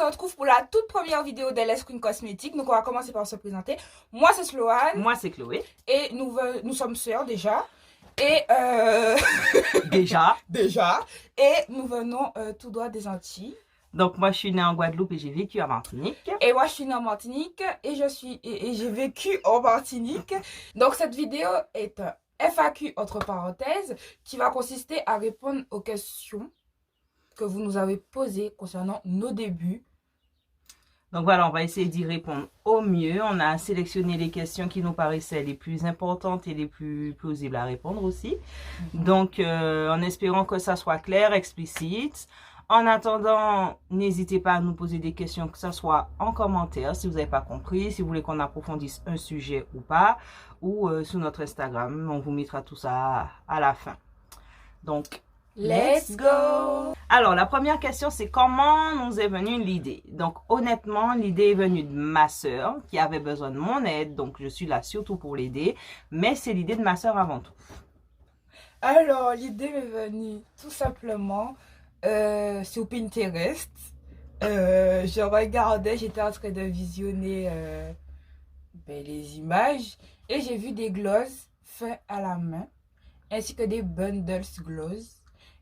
se retrouve pour la toute première vidéo d'LS Queen Cosmétique. Donc, on va commencer par se présenter. Moi, c'est Sloane. Moi, c'est Chloé. Et nous sommes sœurs déjà. Et Déjà. Et nous venons tout droit des Antilles. Donc, moi, je suis née en Guadeloupe et j'ai vécu à Martinique. Et moi, je suis née en Martinique et j'ai vécu en Martinique. Donc, cette vidéo est un FAQ, entre parenthèses, qui va consister à répondre aux questions que vous nous avez posées concernant nos débuts. Donc, voilà, on va essayer d'y répondre au mieux. On a sélectionné les questions qui nous paraissaient les plus importantes et les plus plausibles à répondre aussi. Donc, en espérant que ça soit clair, explicite. En attendant, n'hésitez pas à nous poser des questions, que ce soit en commentaire, si vous n'avez pas compris, si vous voulez qu'on approfondisse un sujet ou pas, ou sur notre Instagram. On vous mettra tout ça à la fin. Donc, let's go! Alors, la première question, c'est comment nous est venue l'idée? Donc, honnêtement, l'idée est venue de ma sœur qui avait besoin de mon aide. Donc, je suis là surtout pour l'aider. Mais c'est l'idée de ma sœur avant tout. Alors, l'idée m'est venue tout simplement sur Pinterest. Je regardais, j'étais en train de visionner les images et j'ai vu des glosses faits à la main ainsi que des bundles gloss.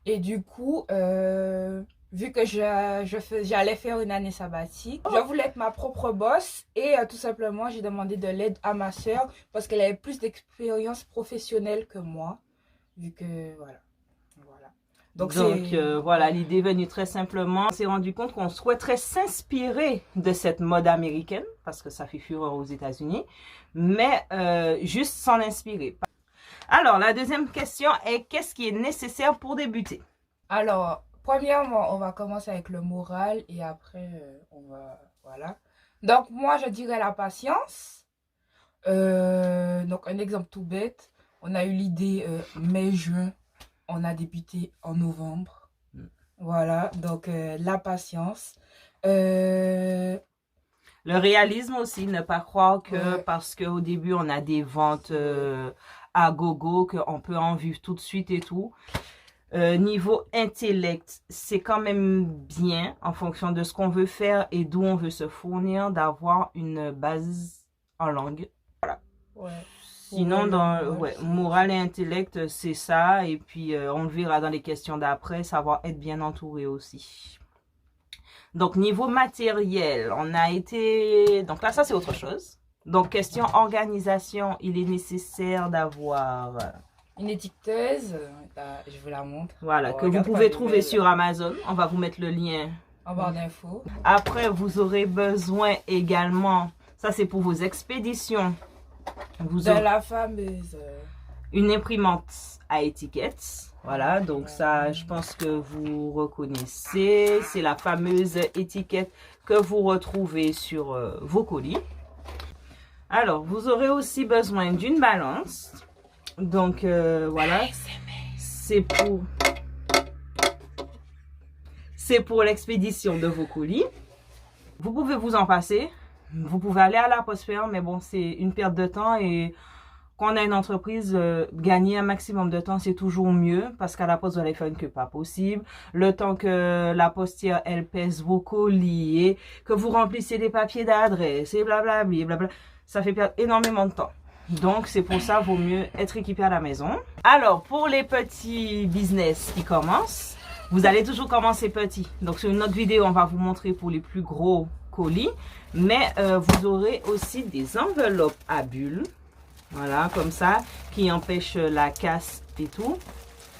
Et du coup, vu que j'allais faire une année sabbatique, je voulais être ma propre boss et tout simplement j'ai demandé de l'aide à ma soeur parce qu'elle avait plus d'expérience professionnelle que moi, vu que voilà. Donc voilà, l'idée est venue très simplement. On s'est rendu compte qu'on souhaiterait s'inspirer de cette mode américaine, parce que ça fait fureur aux États-Unis, mais juste s'en inspirer. Alors, la deuxième question est, qu'est-ce qui est nécessaire pour débuter? Alors, premièrement, on va commencer avec le moral et après, voilà. Donc, moi, je dirais la patience. Donc, un exemple tout bête, on a eu l'idée mai-juin. On a débuté en novembre. Voilà, donc la patience. Le réalisme aussi, ne pas croire que parce qu'au début, on a des ventes à gogo, qu'on peut en vivre tout de suite et tout. Niveau intellect, c'est quand même bien en fonction de ce qu'on veut faire et d'où on veut se fournir, d'avoir une base en langue. Voilà. Ouais. Sinon, moral et intellect, c'est ça. Et puis, on le verra dans les questions d'après, savoir être bien entouré aussi. Donc, niveau matériel, on a été... Donc là, ça, c'est autre chose. Donc, question organisation, il est nécessaire d'avoir... Une étiqueteuse, je vous la montre. Voilà, que vous pouvez trouver sur Amazon. On va vous mettre le lien en barre d'infos. Après, vous aurez besoin également, ça c'est pour vos expéditions. La fameuse... Une imprimante à étiquette. Voilà, donc ça, je pense que vous reconnaissez. C'est la fameuse étiquette que vous retrouvez sur vos colis. Alors, vous aurez aussi besoin d'une balance. Donc, voilà. C'est pour l'expédition de vos colis. Vous pouvez vous en passer. Vous pouvez aller à la poste faire, mais bon, c'est une perte de temps et quand on a une entreprise, gagner un maximum de temps, c'est toujours mieux parce qu'à la poste, vous allez faire une queue pas possible. Le temps que la postière, elle pèse vos colis et que vous remplissez des papiers d'adresse et blablabla, ça fait perdre énormément de temps. Donc, c'est pour ça, vaut mieux être équipé à la maison. Alors, pour les petits business qui commencent, vous allez toujours commencer petit. Donc, sur une autre vidéo, on va vous montrer pour les plus gros colis. Mais vous aurez aussi des enveloppes à bulles. Voilà, comme ça, qui empêchent la casse et tout.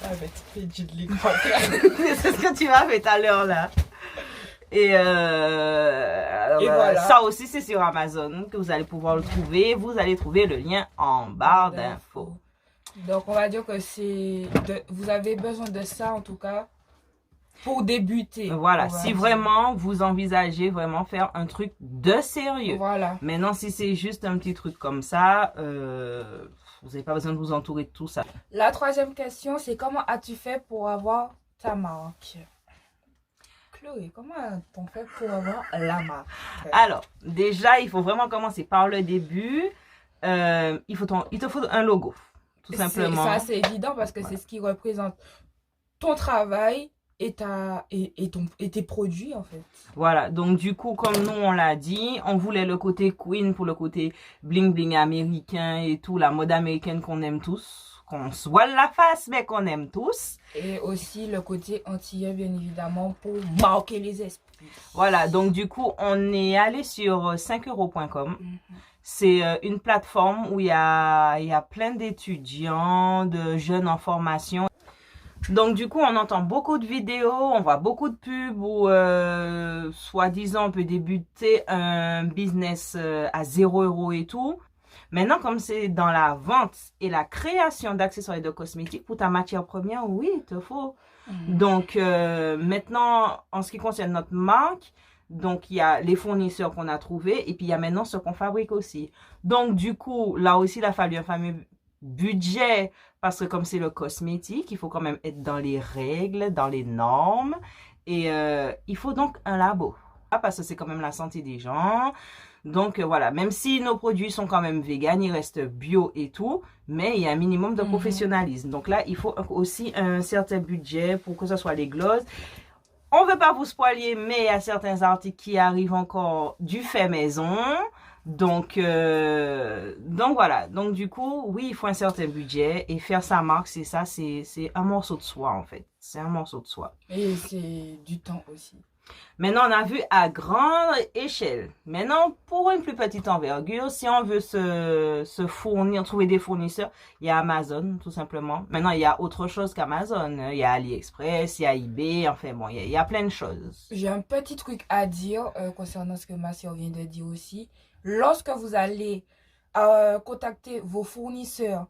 C'est ce que tu as fait tout à l'heure là. Et voilà. Ça aussi, c'est sur Amazon que vous allez pouvoir le trouver. Vous allez trouver le lien en barre d'infos. Donc, on va dire que vous avez besoin de ça en tout cas. Pour débuter. Voilà, si vraiment vous envisagez vraiment faire un truc de sérieux. Voilà. Maintenant, si c'est juste un petit truc comme ça, vous n'avez pas besoin de vous entourer de tout ça. La troisième question, c'est comment as-tu fait pour avoir ta marque? Chloé, comment as-tu fait pour avoir la marque? Alors, déjà, il faut vraiment commencer par le début. Il te faut un logo, tout simplement. Ça, c'est évident parce que c'est ce qui représente ton travail et tes produits en fait. Voilà, donc du coup, comme nous on l'a dit, on voulait le côté queen pour le côté bling bling américain et tout, la mode américaine qu'on aime tous, qu'on se voile la face mais qu'on aime tous. Et aussi le côté antillais bien évidemment pour marquer les esprits. Voilà, donc du coup on est allé sur 5euros.com. C'est une plateforme où il y a plein d'étudiants, de jeunes en formation. Donc du coup, on entend beaucoup de vidéos, on voit beaucoup de pubs où, soi-disant, on peut débuter un business à 0 € et tout. Maintenant, comme c'est dans la vente et la création d'accessoires et de cosmétiques, pour ta matière première, oui, il te faut. Donc maintenant, en ce qui concerne notre marque, donc il y a les fournisseurs qu'on a trouvés et puis il y a maintenant ce qu'on fabrique aussi. Donc du coup, là aussi, il a fallu un fameux budget parce que comme c'est le cosmétique, il faut quand même être dans les règles, dans les normes et il faut donc un labo parce que c'est quand même la santé des gens. Donc voilà, même si nos produits sont quand même véganes, ils restent bio et tout, mais il y a un minimum de professionnalisme. Donc là, il faut aussi un certain budget pour que ce soit les glosses. On veut pas vous spoiler, mais il y a certains articles qui arrivent encore du fait maison. Donc voilà. Donc du coup, oui, il faut un certain budget et faire sa marque, c'est ça, c'est un morceau de soi en fait. C'est un morceau de soi. Et c'est du temps aussi. Maintenant, on a vu à grande échelle. Maintenant, pour une plus petite envergure, si on veut se fournir, trouver des fournisseurs, il y a Amazon, tout simplement. Maintenant, il y a autre chose qu'Amazon. Il y a AliExpress, il y a eBay, enfin bon, il y a plein de choses. J'ai un petit truc à dire concernant ce que ma soeur vient de dire aussi. Lorsque vous allez contacter vos fournisseurs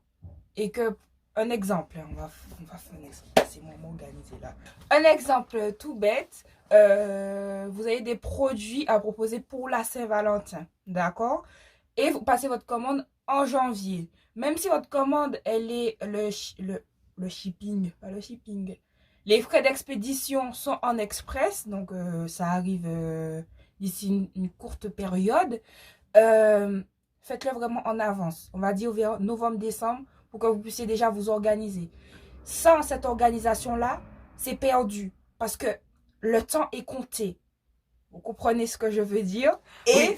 et que, un exemple, on va faire un exemple, c'est moi m'organiser là. Un exemple tout bête. Vous avez des produits à proposer pour la Saint-Valentin, d'accord? Et vous passez votre commande en janvier. Même si votre commande, elle est le shipping, pas le shipping. Les frais d'expédition sont en express, donc ça arrive d'ici une courte période. Faites-le vraiment en avance. On va dire vers novembre-décembre pour que vous puissiez déjà vous organiser. Sans cette organisation-là, c'est perdu parce que le temps est compté. Vous comprenez ce que je veux dire? Et,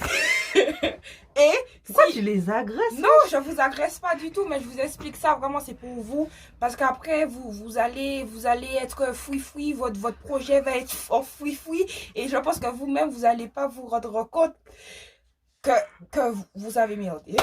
et pourquoi tu les agresses? Non, je vous agresse pas du tout, mais je vous explique ça vraiment, c'est pour vous. Parce qu'après, vous allez être fouille-fouille, votre projet va être en fouille-fouille. Et je pense que vous-même, vous n'allez pas vous rendre compte que vous avez merdé.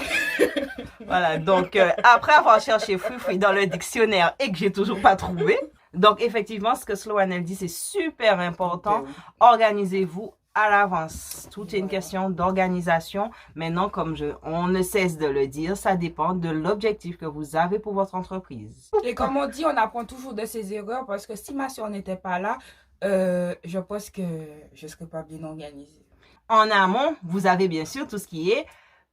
Voilà, donc après avoir cherché fouille-fouille dans le dictionnaire et que j'ai toujours pas trouvé. Donc, effectivement, ce que Sloane, elle dit, c'est super important. Organisez-vous à l'avance. Tout est une question d'organisation. Maintenant, comme on ne cesse de le dire, ça dépend de l'objectif que vous avez pour votre entreprise. Et comme on dit, on apprend toujours de ses erreurs parce que si ma soeur n'était pas là, je pense que je ne serais pas bien organisée. En amont, vous avez bien sûr tout ce qui est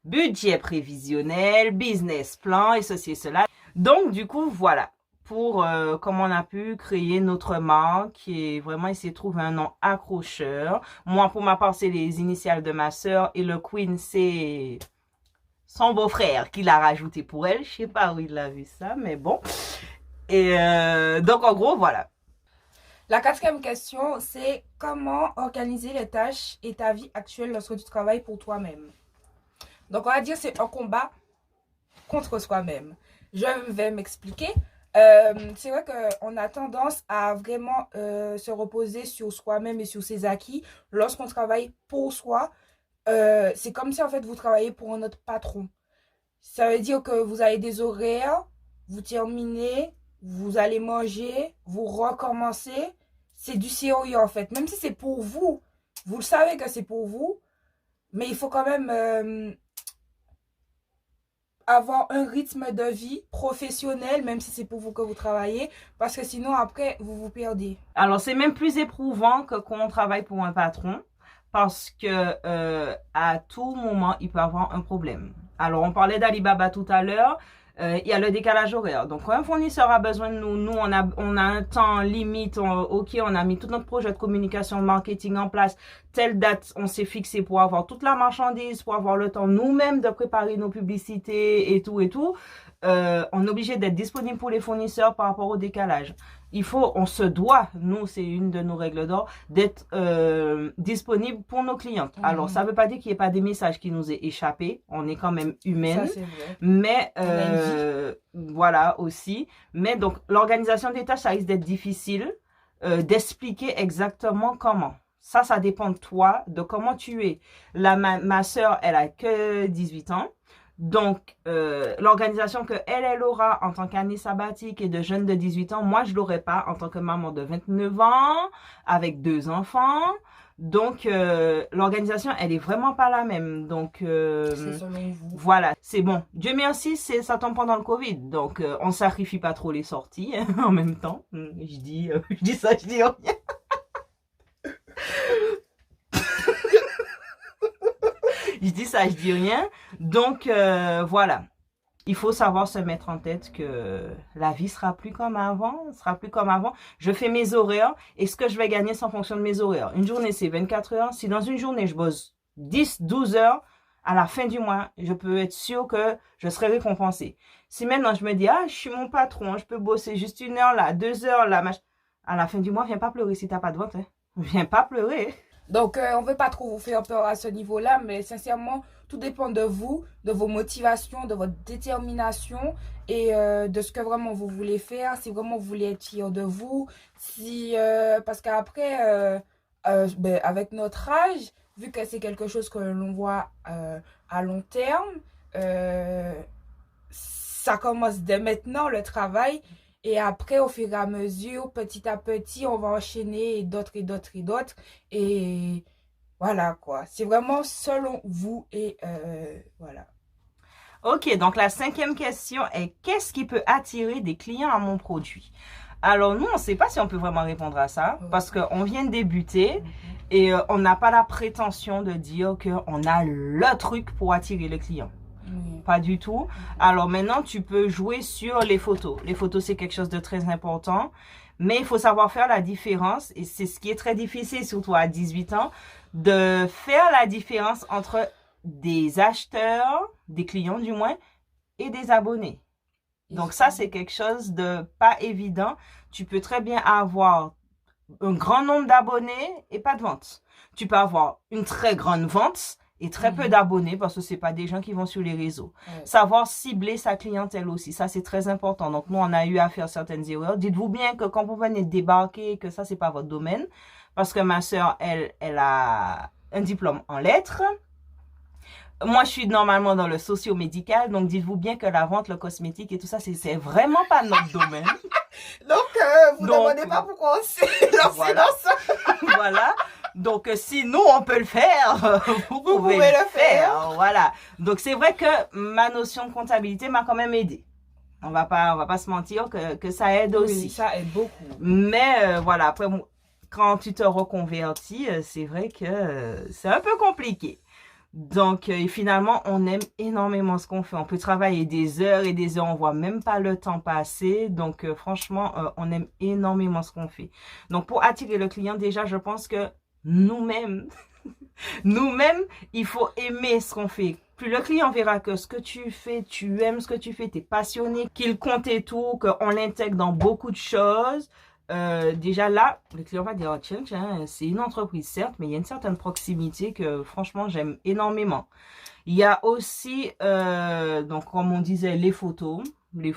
budget prévisionnel, business plan et ceci et cela. Donc, du coup, voilà. Pour comment on a pu créer notre marque et vraiment essayer de trouver un nom accrocheur. Moi, pour ma part, c'est les initiales de ma sœur et le Queen, c'est son beau-frère qui l'a rajouté pour elle. Je sais pas où il a vu ça, mais bon. Et donc, en gros, voilà. La quatrième question, c'est comment organiser les tâches et ta vie actuelle lorsque tu travailles pour toi-même. Donc, on va dire c'est un combat contre soi-même. Je vais m'expliquer. C'est vrai qu'on a tendance à vraiment se reposer sur soi-même et sur ses acquis lorsqu'on travaille pour soi. C'est comme si en fait vous travaillez pour un autre patron. Ça veut dire que vous avez des horaires, vous terminez, vous allez manger, vous recommencez. C'est du sérieux en fait. Même si c'est pour vous, vous le savez que c'est pour vous, mais il faut quand même avoir un rythme de vie professionnel, même si c'est pour vous que vous travaillez, parce que sinon après vous vous perdez. Alors c'est même plus éprouvant que quand on travaille pour un patron, parce que à tout moment il peut avoir un problème. Alors on parlait d'Alibaba tout à l'heure. Il y a le décalage horaire. Donc, quand un fournisseur a besoin de nous, on a un temps limite. OK, on a mis tout notre projet de communication, de marketing en place. Telle date, on s'est fixé pour avoir toute la marchandise, pour avoir le temps nous-mêmes de préparer nos publicités et tout et tout. on est obligé d'être disponible pour les fournisseurs par rapport au décalage. On se doit, nous, c'est une de nos règles d'or, d'être disponible pour nos clientes. Alors, ça ne veut pas dire qu'il n'y ait pas des messages qui nous aient échappé. On est quand même humaine. Ça, c'est vrai. Mais, voilà, aussi. Mais donc, l'organisation des tâches, ça risque d'être difficile d'expliquer exactement comment. Ça dépend de toi, de comment tu es. Ma soeur, elle a que 18 ans. Donc, l'organisation que elle aura en tant qu'année sabbatique et de jeune de 18 ans, moi, je l'aurais pas en tant que maman de 29 ans, avec 2 enfants. Donc, l'organisation, elle est vraiment pas la même. Donc, C'est selon vous. voilà, c'est bon. Dieu merci, ça tombe pendant le Covid. Donc, on sacrifie pas trop les sorties en même temps. Je dis ça, je dis rien. Je dis ça, je dis rien. Donc, voilà. Il faut savoir se mettre en tête que la vie sera plus comme avant. Je fais mes horaires et ce que je vais gagner, c'est en fonction de mes horaires. Une journée, c'est 24 heures. Si dans une journée, je bosse 10, 12 heures, à la fin du mois, je peux être sûre que je serai récompensée. Si maintenant, je me dis, je suis mon patron, je peux bosser juste 1 heure là, 2 heures là, à la fin du mois, viens pas pleurer si t'as pas de vente. Viens pas pleurer. Donc, on ne veut pas trop vous faire peur à ce niveau-là, mais sincèrement, tout dépend de vous, de vos motivations, de votre détermination et de ce que vraiment vous voulez faire, si vraiment vous voulez être fier de vous. Parce qu'après, avec notre âge, vu que c'est quelque chose que l'on voit à long terme, ça commence dès maintenant le travail. Et après, au fur et à mesure, petit à petit, on va enchaîner d'autres et d'autres et d'autres. Et voilà quoi. C'est vraiment selon vous et voilà. Ok, donc la 5e question est qu'est-ce qui peut attirer des clients à mon produit? Alors nous, on ne sait pas si on peut vraiment répondre à ça parce qu'on vient de débuter et on n'a pas la prétention de dire qu'on a le truc pour attirer le client. Pas du tout. Alors maintenant, tu peux jouer sur les photos. Les photos, c'est quelque chose de très important. Mais il faut savoir faire la différence. Et c'est ce qui est très difficile, surtout à 18 ans, de faire la différence entre des acheteurs, des clients du moins, et des abonnés. Donc ça, c'est quelque chose de pas évident. Tu peux très bien avoir un grand nombre d'abonnés et pas de vente. Tu peux avoir une très grande vente et très peu d'abonnés parce que c'est pas des gens qui vont sur les réseaux. Savoir cibler sa clientèle aussi, ça c'est très important. Donc nous on a eu à faire certaines erreurs. Dites-vous bien que quand vous venez de débarquer, que ça c'est pas votre domaine, parce que ma sœur elle a un diplôme en lettres. Moi, je suis normalement dans le socio-médical, donc dites-vous bien que la vente, le cosmétique et tout ça, c'est vraiment pas notre domaine. Donc, vous ne demandez pas pourquoi on s'est lancé dans ça. Voilà. Donc, si nous, on peut le faire, vous pouvez le faire. Voilà. Donc, c'est vrai que ma notion de comptabilité m'a quand même aidé. On va pas se mentir que ça aide aussi. Oui, ça aide beaucoup. Mais, voilà, après, quand tu te reconvertis, c'est vrai que c'est un peu compliqué. Donc, finalement, on aime énormément ce qu'on fait. On peut travailler des heures et des heures, on voit même pas le temps passer. Donc, franchement, on aime énormément ce qu'on fait. Donc, pour attirer le client, déjà, je pense que nous-mêmes, il faut aimer ce qu'on fait. Plus le client verra que ce que tu fais, tu aimes ce que tu fais, tu es passionné, qu'il compte et tout, qu'on l'intègre dans beaucoup de choses. Déjà là, le client va dire, tiens, c'est une entreprise certes, mais il y a une certaine proximité que franchement j'aime énormément. Il y a aussi, donc comme on disait, les photos. Oui,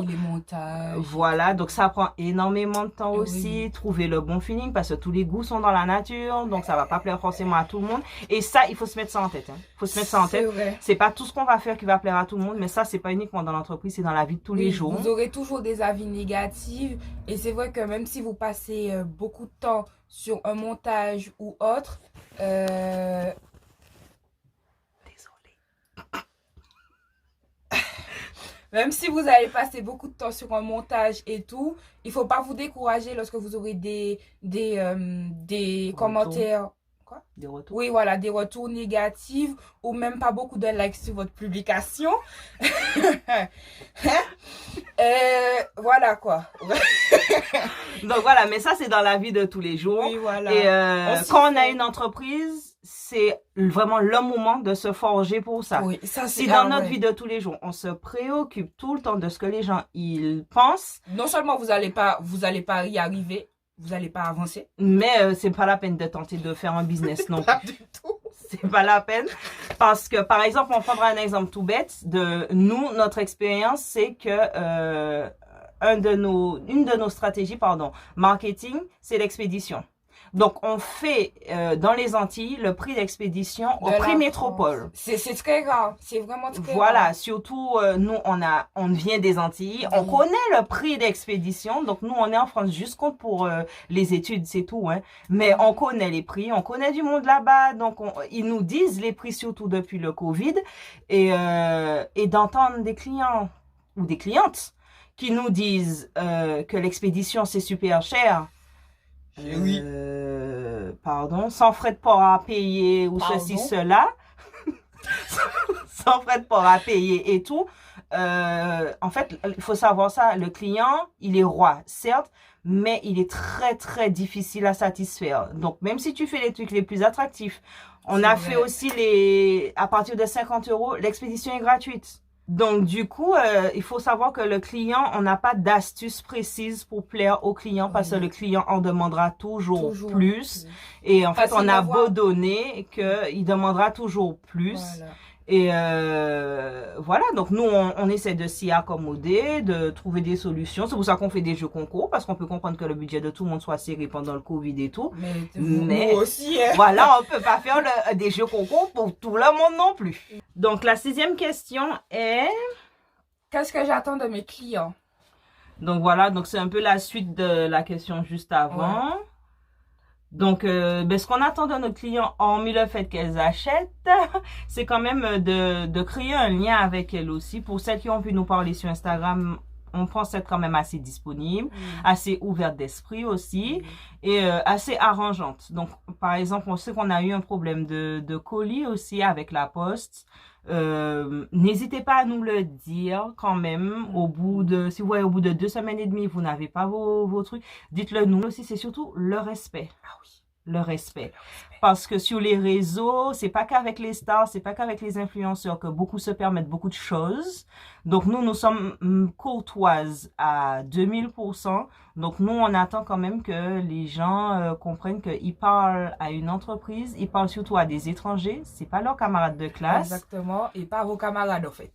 les montages. Voilà, donc ça prend énormément de temps aussi, trouver le bon feeling parce que tous les goûts sont dans la nature, donc ça va pas plaire forcément à tout le monde. Et ça, il faut se mettre ça en tête. Il faut se mettre ça en tête. C'est pas tout ce qu'on va faire qui va plaire à tout le monde, mais ça, c'est pas uniquement dans l'entreprise, c'est dans la vie de tous les jours. Vous aurez toujours des avis négatifs et c'est vrai que même si vous passez beaucoup de temps sur un montage ou autre, même si vous allez passer beaucoup de temps sur un montage et tout, il ne faut pas vous décourager lorsque vous aurez des commentaires. Quoi? Des retours. Oui, voilà, des retours négatifs ou même pas beaucoup de likes sur votre publication. Voilà quoi. Donc voilà, mais ça c'est dans la vie de tous les jours. Oui, voilà. Et quand on a une entreprise, c'est vraiment le moment de se forger pour ça. Oui, ça c'est Si dans notre vie de tous les jours, on se préoccupe tout le temps de ce que les gens ils pensent, non seulement vous allez pas y arriver, vous allez pas avancer. mais c'est pas la peine de tenter de faire un business non Pas plus. du tout. C'est pas la peine parce que par exemple, on prendra un exemple tout bête de nous, notre expérience, c'est que une de nos stratégies, marketing, c'est l'expédition. Donc, on fait dans les Antilles le prix d'expédition au prix métropole. C'est très rare, c'est vraiment très rare. Voilà, surtout nous, on vient des Antilles, on connaît le prix d'expédition. Donc, nous, on est en France juste compte pour les études, c'est tout. Hein. Mais on connaît les prix, on connaît du monde là-bas. Donc, ils nous disent les prix surtout depuis le Covid. Et d'entendre des clients ou des clientes qui nous disent que l'expédition, c'est super cher. Oui. Sans frais de port à payer ou ceci, cela. Sans frais de port à payer et tout. En fait, il faut savoir ça. Le client, il est roi, certes, mais il est très, très difficile à satisfaire. Donc, même si tu fais les trucs les plus attractifs, on a fait aussi à partir de 50 €, l'expédition est gratuite. Donc, du coup, il faut savoir que le client, on n'a pas d'astuce précise pour plaire au client parce que le client en demandera toujours plus. Et en fait, on a beau donner qu'il demandera toujours plus. Voilà. Et voilà, donc nous, on essaie de s'y accommoder, de trouver des solutions. C'est pour ça qu'on fait des jeux concours, parce qu'on peut comprendre que le budget de tout le monde soit serré pendant le Covid et tout. Mais nous aussi, hein. Voilà, on peut pas faire des jeux concours pour tout le monde non plus. Donc, la 6e question est... Qu'est-ce que j'attends de mes clients? Donc, voilà, donc c'est un peu la suite de la question juste avant. Ouais. Donc, ce qu'on attend de nos clients, hormis le fait qu'elles achètent, c'est quand même de créer un lien avec elles aussi. Pour celles qui ont pu nous parler sur Instagram, on pense être quand même assez disponible, assez ouverte d'esprit aussi, et assez arrangeante. Donc, par exemple, on sait qu'on a eu un problème de colis aussi avec la poste. N'hésitez pas à nous le dire quand même si vous voyez au bout de 2 semaines et demie, vous n'avez pas vos trucs, dites-le nous aussi, c'est surtout le respect. Ah oui. Le respect. Parce que sur les réseaux, c'est pas qu'avec les stars, c'est pas qu'avec les influenceurs que beaucoup se permettent beaucoup de choses. Donc nous sommes courtoises à 2000%. Donc nous, on attend quand même que les gens comprennent qu'ils parlent à une entreprise, ils parlent surtout à des étrangers, c'est pas leurs camarades de classe. Exactement, et pas vos camarades en fait.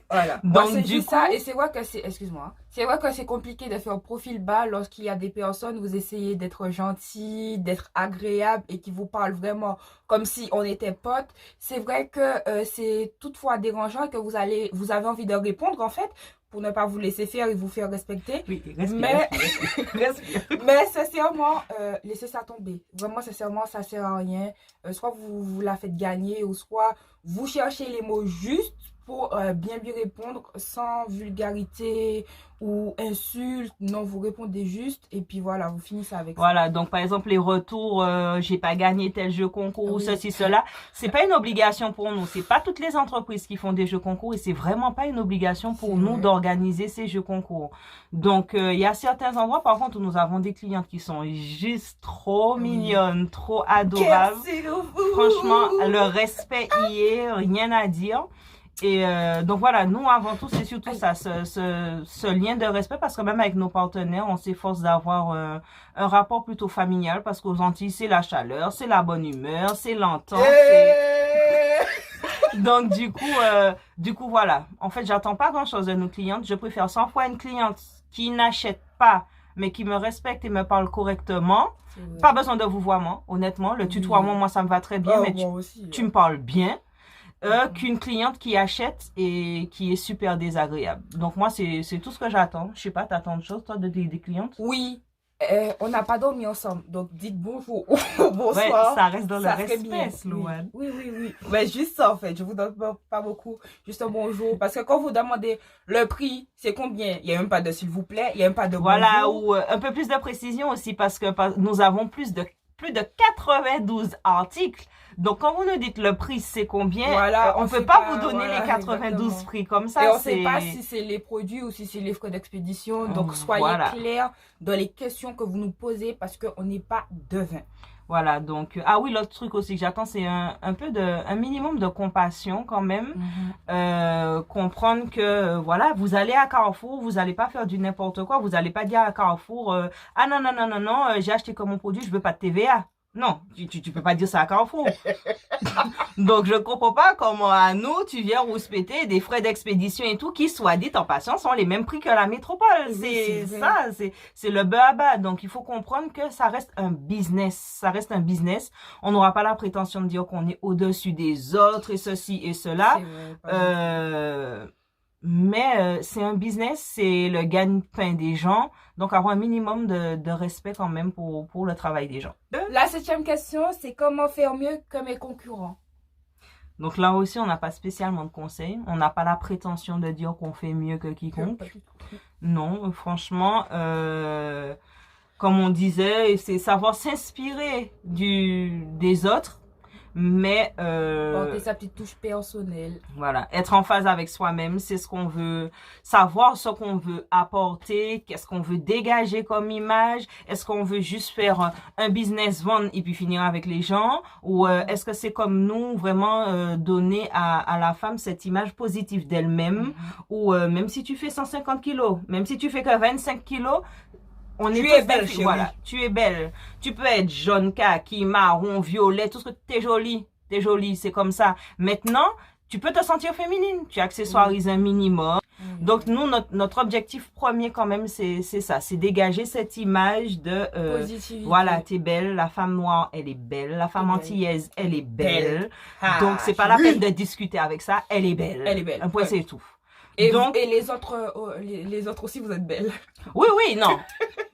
Voilà. Donc c'est du coup, ça, et c'est vrai que c'est vrai que c'est compliqué de faire un profil bas lorsqu'il y a des personnes, vous essayez d'être gentil, d'être agréable et qui vous parlent vraiment comme si on était potes. C'est vrai que c'est toutefois dérangeant et que vous avez envie de répondre en fait pour ne pas vous laisser faire et vous faire respecter. Oui, mais sincèrement, laissez ça tomber. Vraiment, sincèrement, ça sert à rien. Soit vous la faites gagner ou soit vous cherchez les mots justes pour bien lui répondre sans vulgarité ou insulte. Non, vous répondez juste et puis voilà, vous finissez avec ça. Voilà, donc par exemple les retours, j'ai pas gagné tel jeu concours ou ceci, cela, c'est pas une obligation pour nous. C'est pas toutes les entreprises qui font des jeux concours et c'est vraiment pas une obligation pour nous d'organiser ces jeux concours. Donc il y a certains endroits par contre où nous avons des clientes qui sont juste trop mignonnes, trop adorables. Franchement, le respect y est, rien à dire. Et donc voilà, nous avant tout c'est surtout ça, ce lien de respect, parce que même avec nos partenaires on s'efforce d'avoir un rapport plutôt familial, parce qu'aux Antilles c'est la chaleur, c'est la bonne humeur, c'est l'entente. Donc du coup voilà, en fait j'attends pas grand chose de nos clientes, je préfère 100 fois une cliente qui n'achète pas mais qui me respecte et me parle correctement. Pas besoin de vouvoiement, honnêtement, le tutoiement moi ça me va très bien, mais tu me parles bien. Qu'une cliente qui achète et qui est super désagréable. Donc moi, c'est tout ce que j'attends. Je sais pas, t'attends autre chose, toi, des clientes? Oui. On n'a pas dormi ensemble, donc dites bonjour ou bonsoir. Ouais, ça reste dans le respect, Sloane. Oui. Mais juste ça, en fait, je vous donne pas beaucoup, juste un bonjour. Parce que quand vous demandez le prix, c'est combien? Il n'y a même pas de s'il vous plaît, il n'y a même pas de bonjour. Voilà, ou un peu plus de précision aussi, parce que nous avons plus de 92 articles. Donc, quand vous nous dites le prix, c'est combien, voilà, on peut pas vous donner les 92 prix comme ça. Et on sait pas si c'est les produits ou si c'est les frais d'expédition. Donc, soyez clairs dans les questions que vous nous posez parce qu'on n'est pas devin. Voilà, donc, ah oui, l'autre truc aussi que j'attends, c'est un minimum de compassion quand même. Comprendre que, voilà, vous allez à Carrefour, vous allez pas faire du n'importe quoi, vous allez pas dire à Carrefour, ah non, non, non, non, non, j'ai acheté comme mon produit, je veux pas de TVA. Non, tu peux pas dire ça à Carrefour. Donc, je comprends pas comment à nous, tu viens rouspéter des frais d'expédition et tout, qui, soit dit en passant, sont les mêmes prix que la métropole. Oui, C'est ça, c'est le beurre à bas. Donc, il faut comprendre que ça reste un business. Ça reste un business. On n'aura pas la prétention de dire qu'on est au-dessus des autres et ceci et cela. Mais c'est un business, c'est le gagne-pain des gens. Donc, avoir un minimum de respect quand même pour le travail des gens. La 7e question, c'est comment faire mieux que mes concurrents? Donc là aussi, on n'a pas spécialement de conseils. On n'a pas la prétention de dire qu'on fait mieux que quiconque. Non, franchement, comme on disait, c'est savoir s'inspirer des autres. Mais porter sa petite touche personnelle. Voilà, être en phase avec soi-même, c'est ce qu'on veut, savoir ce qu'on veut apporter, qu'est-ce qu'on veut dégager comme image, est-ce qu'on veut juste faire un business, vendre et puis finir avec les gens, ou est-ce que c'est comme nous vraiment donner à la femme cette image positive d'elle-même, ou même si tu fais 150 kilos, même si tu fais que 25 kilos, tu es belle, chérie. Voilà, tu es belle. Tu peux être jaune, kaki, marron, violet, tout ce que t'es jolie. T'es jolie, c'est comme ça. Maintenant, tu peux te sentir féminine. Tu accessoirises un minimum. Donc, nous, notre objectif premier quand même, c'est ça. C'est dégager cette image de... positivité. Voilà, t'es belle. La femme noire, elle est belle. La femme antillaise, elle est belle. Ah, donc, c'est pas la peine de discuter avec ça. Elle est belle. Elle est belle. Un point, c'est tout. Et les autres aussi, vous êtes belles. Oui, oui, non.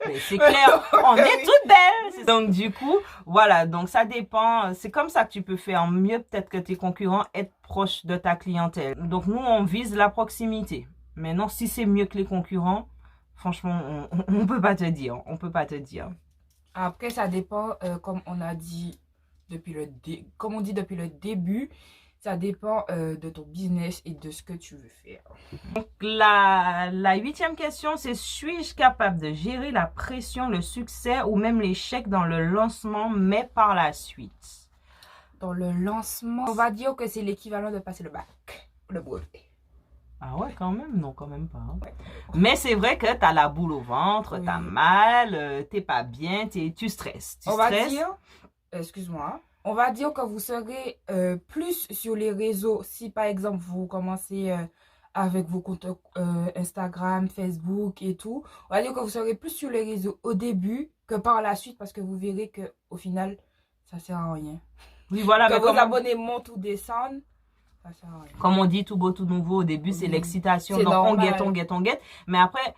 Mais c'est clair, on est toutes belles. Donc, du coup, voilà. Donc, ça dépend. C'est comme ça que tu peux faire mieux peut-être que tes concurrents, être proche de ta clientèle. Donc, nous, on vise la proximité. Maintenant, si c'est mieux que les concurrents, franchement, on peut pas te dire. On peut pas te dire. Après, ça dépend, comme on dit depuis le début, ça dépend de ton business et de ce que tu veux faire. Donc, la 8e question, c'est: suis-je capable de gérer la pression, le succès ou même l'échec dans le lancement, mais par la suite? Dans le lancement, on va dire que c'est l'équivalent de passer le bac, le brevet. Ah ouais, quand même? Non, quand même pas. Ouais. Mais c'est vrai que t'as la boule au ventre, oui. T'as mal, t'es pas bien, tu stresses. On va dire, excuse-moi, on va dire que vous serez plus sur les réseaux. Si par exemple vous commencez avec vos comptes Instagram, Facebook et tout, on va dire que vous serez plus sur les réseaux au début que par la suite, parce que vous verrez que au final ça sert à rien. Oui, voilà. Que vos abonnés montent ou descendent, ça sert à rien. Comme on dit, tout beau, tout nouveau, au début c'est l'excitation. Donc normal. on guette. Mais après,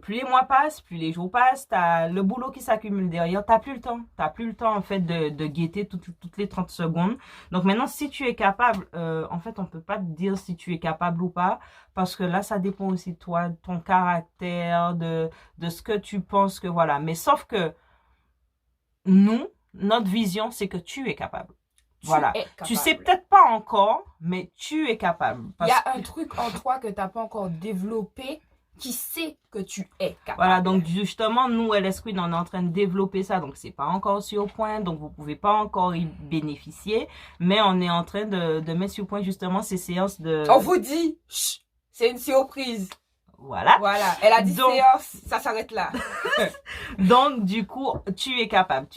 plus les mois passent, plus les jours passent, t'as le boulot qui s'accumule derrière, t'as plus le temps. T'as plus le temps, en fait, de guetter toutes les 30 secondes. Donc maintenant, si tu es capable, en fait, on peut pas te dire si tu es capable ou pas, parce que là, ça dépend aussi de toi, de ton caractère, de ce que tu penses que, voilà. Mais sauf que, notre vision, c'est que tu es capable. Voilà. Tu sais peut-être pas encore, mais tu es capable. Il y a un truc en toi que t'as pas encore développé, qui sait que tu es capable. Voilà, donc justement, nous, LS Queen, on est en train de développer ça, donc c'est pas encore sur point, donc vous pouvez pas encore y bénéficier, mais on est en train de mettre sur point justement ces séances de... On vous dit, c'est une surprise. Voilà. Voilà, elle a dit séance, ça s'arrête là. Donc, du coup, tu es capable.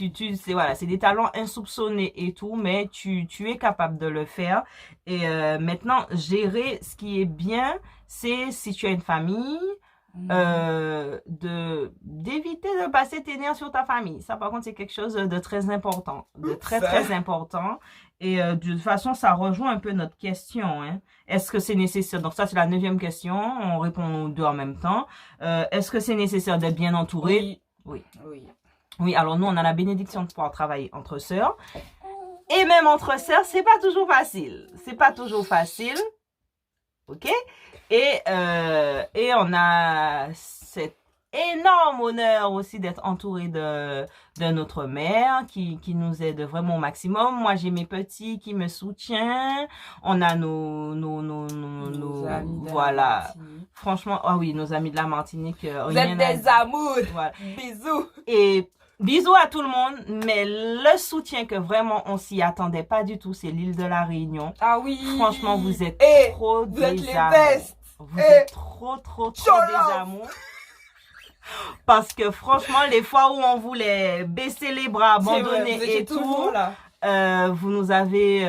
Voilà, c'est des talents insoupçonnés et tout, mais tu es capable de le faire. Et maintenant, gérer ce qui est bien, c'est si tu as une famille, d'éviter de passer tes nerfs sur ta famille. Ça, par contre, c'est quelque chose de très important, très important. Et de toute façon, ça rejoint un peu notre question. Hein. Est-ce que c'est nécessaire? Donc ça, c'est la 9e question. On répond aux deux en même temps. Est-ce que c'est nécessaire d'être bien entouré? Oui. Oui, alors nous, on a la bénédiction de pouvoir travailler entre sœurs. Et même entre sœurs, c'est pas toujours facile. OK? Et on a cet énorme honneur aussi d'être entouré de notre mère qui nous aide vraiment au maximum. Moi, j'ai mes petits qui me soutiennent. On a nos amis de voilà. Franchement, ah oui, nos amis de la Martinique. Vous êtes des amours. Voilà. Bisous. Et Bisous à tout le monde, mais le soutien que vraiment on s'y attendait pas du tout, c'est l'île de la Réunion. Ah oui. Franchement, vous êtes trop vous êtes des les amours. bestes. Vous êtes trop des amours. Parce que franchement, les fois où on voulait baisser les bras, abandonner et tout, vous nous avez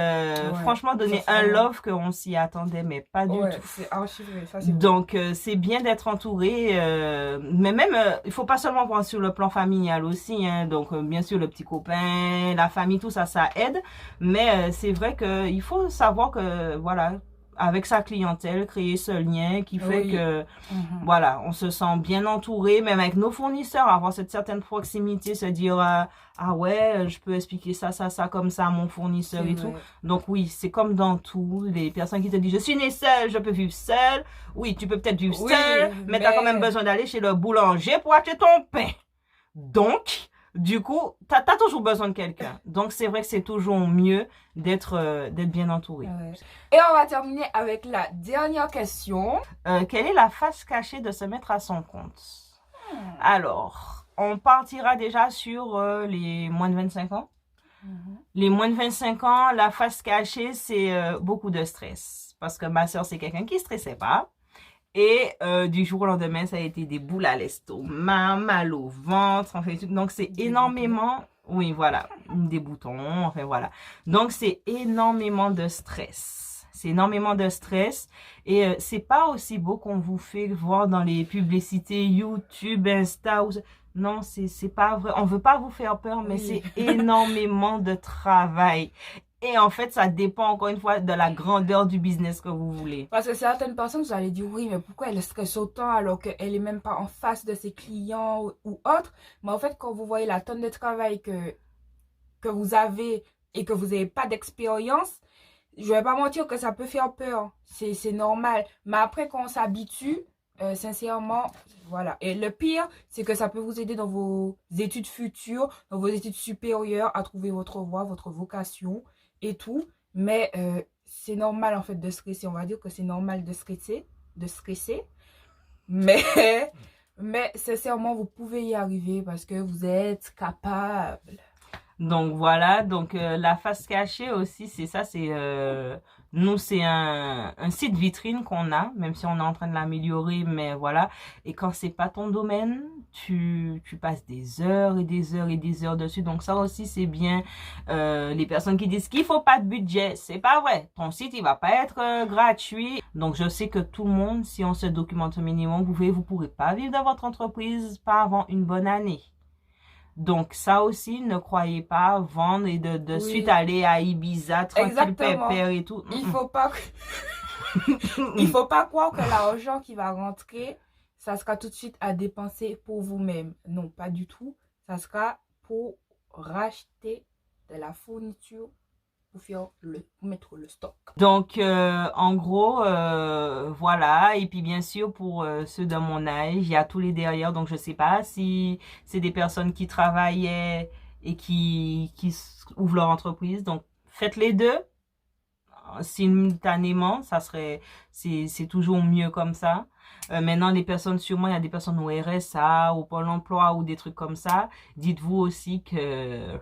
franchement donné un love qu'on s'y attendait, mais pas du tout. C'est archi vrai, ça, donc, c'est bien d'être entouré, mais même, il faut pas seulement prendre sur le plan familial aussi, hein, donc bien sûr le petit copain, la famille, tout ça, ça aide, mais c'est vrai qu'il faut savoir que, voilà, avec sa clientèle, créer ce lien qui fait que, voilà, on se sent bien entouré, même avec nos fournisseurs, avoir cette certaine proximité, se dire, ah ouais, je peux expliquer ça comme ça à mon fournisseur et tout. Donc oui, c'est comme dans tout, les personnes qui te disent, je suis née seule, je peux vivre seule. Oui, tu peux peut-être vivre seule, mais tu as quand même besoin d'aller chez le boulanger pour acheter ton pain. Donc, du coup, t'as toujours besoin de quelqu'un. Donc, c'est vrai que c'est toujours mieux d'être bien entouré. Et on va terminer avec la dernière question. Quelle est la face cachée de se mettre à son compte? Alors, on partira déjà sur les moins de 25 ans. Les moins de 25 ans, la face cachée, c'est beaucoup de stress. Parce que ma soeur, c'est quelqu'un qui stressait pas. Et du jour au lendemain, ça a été des boules à l'estomac, mal au ventre, enfin, donc c'est énormément, oui, voilà, des boutons, enfin voilà. Donc c'est énormément de stress. C'est énormément de stress et c'est pas aussi beau qu'on vous fait voir dans les publicités YouTube, Insta, ou... Non, c'est pas vrai. On veut pas vous faire peur, mais c'est énormément de travail. Et en fait, ça dépend encore une fois de la grandeur du business que vous voulez. Parce que certaines personnes, vous allez dire, oui, mais pourquoi elle stresse autant alors qu'elle est même pas en face de ses clients ou autres. Mais en fait, quand vous voyez la tonne de travail que vous avez et que vous n'avez pas d'expérience, je vais pas mentir que ça peut faire peur. C'est normal. Mais après, quand on s'habitue, sincèrement, voilà. Et le pire, c'est que ça peut vous aider dans vos études futures, dans vos études supérieures, à trouver votre voie, votre vocation et tout, mais c'est normal en fait de stresser, on va dire que c'est normal de stresser, mais sincèrement vous pouvez y arriver parce que vous êtes capable. Donc voilà, donc la face cachée aussi, c'est ça, c'est nous c'est un site vitrine qu'on a, même si on est en train de l'améliorer, mais voilà. Et quand c'est pas ton domaine, tu passes des heures et des heures et des heures dessus. Donc ça aussi c'est bien. Les personnes qui disent qu'il faut pas de budget, c'est pas vrai. Ton site il va pas être gratuit. Donc je sais que tout le monde, si on se documente au minimum, vous pourrez pas vivre de votre entreprise pas avant une bonne année. Donc, ça aussi, ne croyez pas vendre et de suite aller à Ibiza, tranquille, pépère et tout. Il faut pas croire que l'argent qui va rentrer, ça sera tout de suite à dépenser pour vous-même. Non, pas du tout. Ça sera pour racheter de la fourniture pour mettre le stock. Donc, en gros, voilà. Et puis, bien sûr, pour ceux de mon âge, il y a tous les derrière. Donc, je sais pas si c'est des personnes qui travaillaient et qui ouvrent leur entreprise. Donc, faites les deux. Simultanément, c'est toujours mieux comme ça. Maintenant, les personnes, sûrement, il y a des personnes au RSA, au Pôle emploi ou des trucs comme ça. Dites-vous aussi que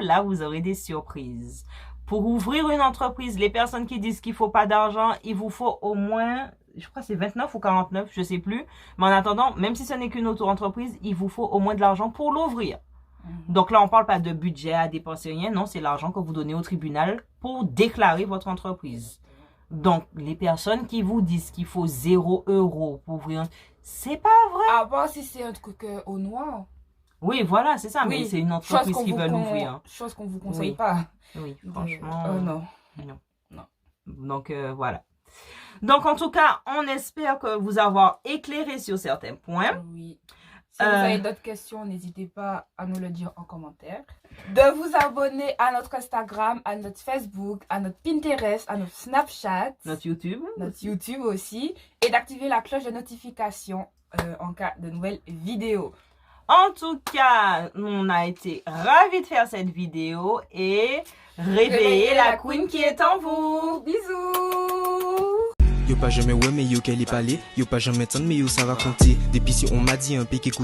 là, vous aurez des surprises. Pour ouvrir une entreprise, les personnes qui disent qu'il faut pas d'argent, il vous faut au moins, je crois que c'est 29 ou 49, je sais plus. Mais en attendant, même si ce n'est qu'une auto-entreprise, il vous faut au moins de l'argent pour l'ouvrir. Donc là, on parle pas de budget à dépenser, rien. Non, c'est l'argent que vous donnez au tribunal pour déclarer votre entreprise. Donc, les personnes qui vous disent qu'il faut 0 € pour ouvrir, c'est pas vrai. À part si c'est un truc au noir. Oui, voilà, c'est ça, mais c'est une entreprise qui veut l'ouvrir. Chose qu'on vous conseille pas. Oui, franchement. Non. Donc, voilà. Donc, en tout cas, on espère que vous avoir éclairé sur certains points. Oui. Si vous avez d'autres questions, n'hésitez pas à nous le dire en commentaire. De vous abonner à notre Instagram, à notre Facebook, à notre Pinterest, à notre Snapchat. Notre YouTube. Notre YouTube aussi. Et d'activer la cloche de notification en cas de nouvelles vidéos. En tout cas, on a été ravis de faire cette vidéo et réveillez la queen qui est en vous. Bisous. Yo pas jamais ouais mais yo qu'elle est parlé. Yo pas jamais tant mais yo ça va compter. Depuis si on m'a dit un pic écoute.